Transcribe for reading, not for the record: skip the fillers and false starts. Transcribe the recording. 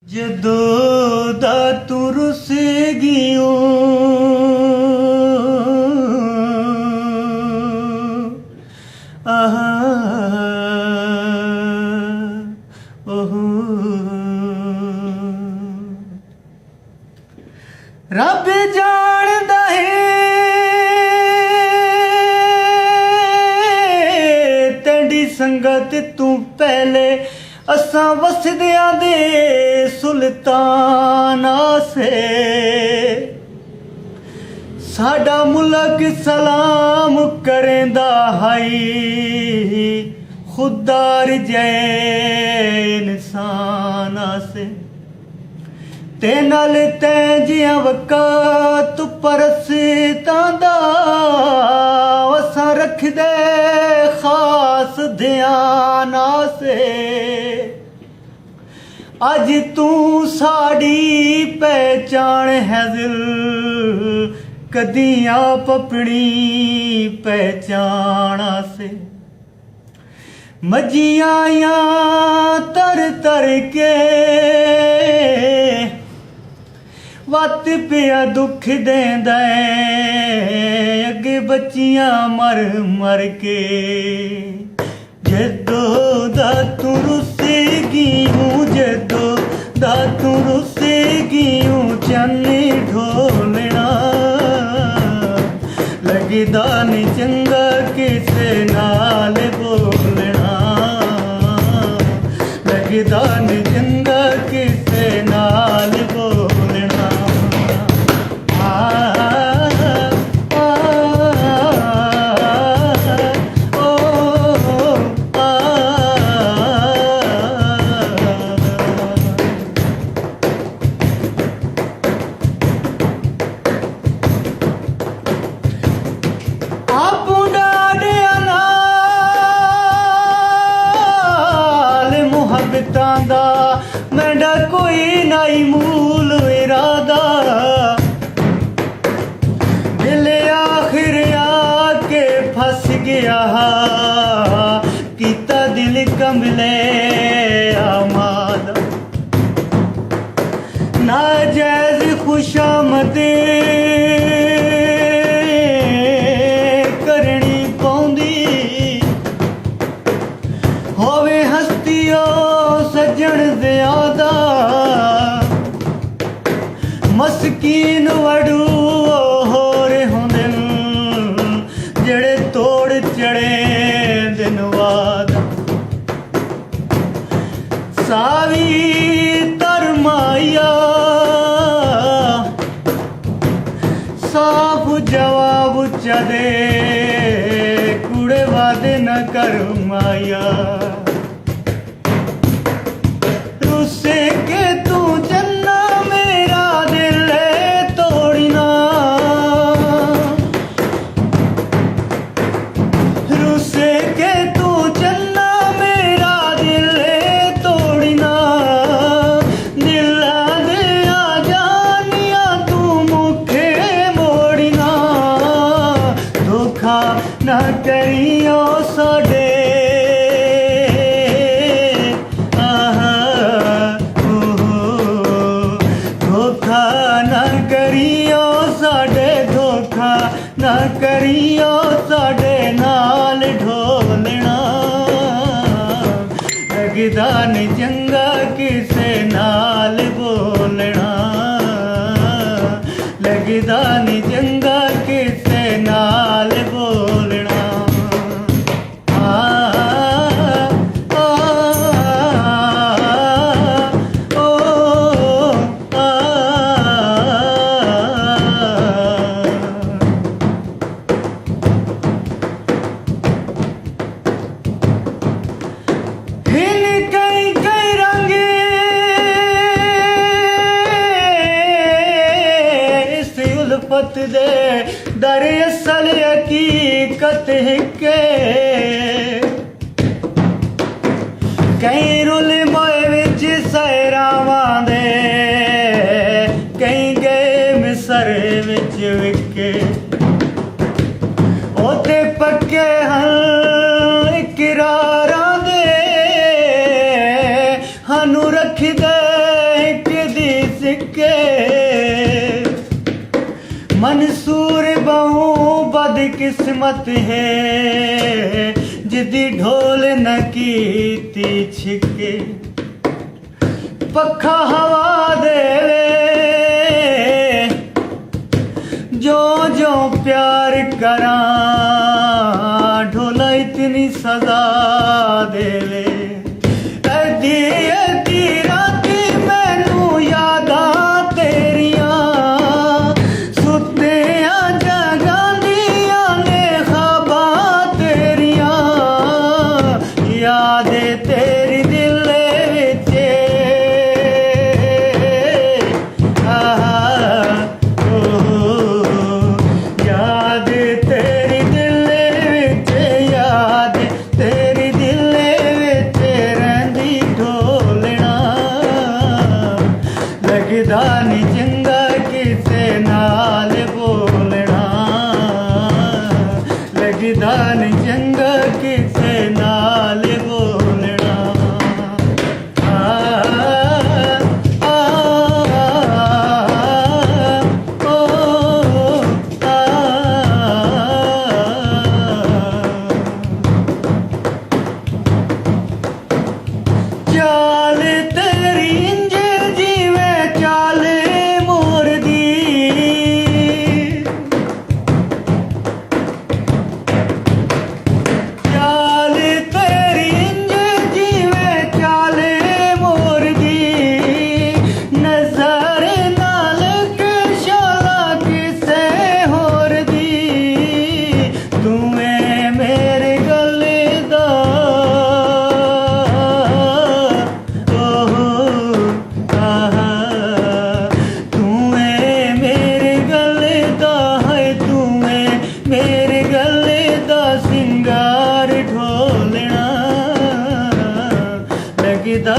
जदों दा तू रुस गियो आहा ओहो रब जानदा है तेरी संगत तू पहले असां वसदियां दे सुल्तान से साडा मुल्क सलाम करेंदा हाई खुदार जै इंसान से ते नाल तैं जियां वकात परस्तां दा असां रखदे खास ध्यान से अज तू साड़ी पहचान है दिल कदियां अपनी पहचान से मजियां तर तर के वत पिया दुख देंदा अगे बच्चियां मर मर के जदों दा तू रुस गियूं जदों दा तू रुस गियूं चन्नी ढोलना लगदा नी चंगा किसे नाल बोलना लगदा नी चंगा किसे नाल बोलना मैंडा कोई नाई मूल इरादा दिल आखिर आके फस गया कीता दिल कमले आमादा नाजायज खुशामदे करनी पौंदी होवे हस्तियों सज्जन ज़्यादा मस्कीन वडू होर होंदे जेड़े तोड़ चढ़े दिन बाद सावी तरमाया साफ जवाब चदे कूड़े वादे न कर माया रुसे के तू जन्ना मेरा दिल तोड़ना रुसे के तू जन्ना मेरा दिल तोड़ना दिला दे आ जानिया तू मुखे मोड़ना धोखा ना करियो साडे ना करियो साडे नाल ढोलना लगदा नी चंगा किसे नाल बोलना लगदा नी चंगा किसे नाल बोलना पत दे दर असल हकीकत के कई रुल मोए विच सैरावां दे कई गए मिसर विच विके ओते पक्के हल इकरारां दे हानू रख दे किस्मत है जिदी ढोल न कीती छिके पखा हवा देवे जो जो प्यार करा ढोला इतनी सजा देवे अधी अधी राती मैनू यादा तेरिया सुत्तिया जगांदिया ने ख्वाबा तेरिया याद तेरी दिल विच याद तेरी दिल विच याद तेरी दिल विच रहिंदी ढोलना लगदा नी चंगा किसे नाल बोलना लगदा नी चंगा किसे नाल बोलना चाल तेरी इंज जीवे चाल मोर दी चाल तेरी इंज जीवे चाल मोर दी नजर नाल के शाला किसे होर दी तुम्हें मेरे गले दा मेरे गले दा सिंगार ढोलना लगदा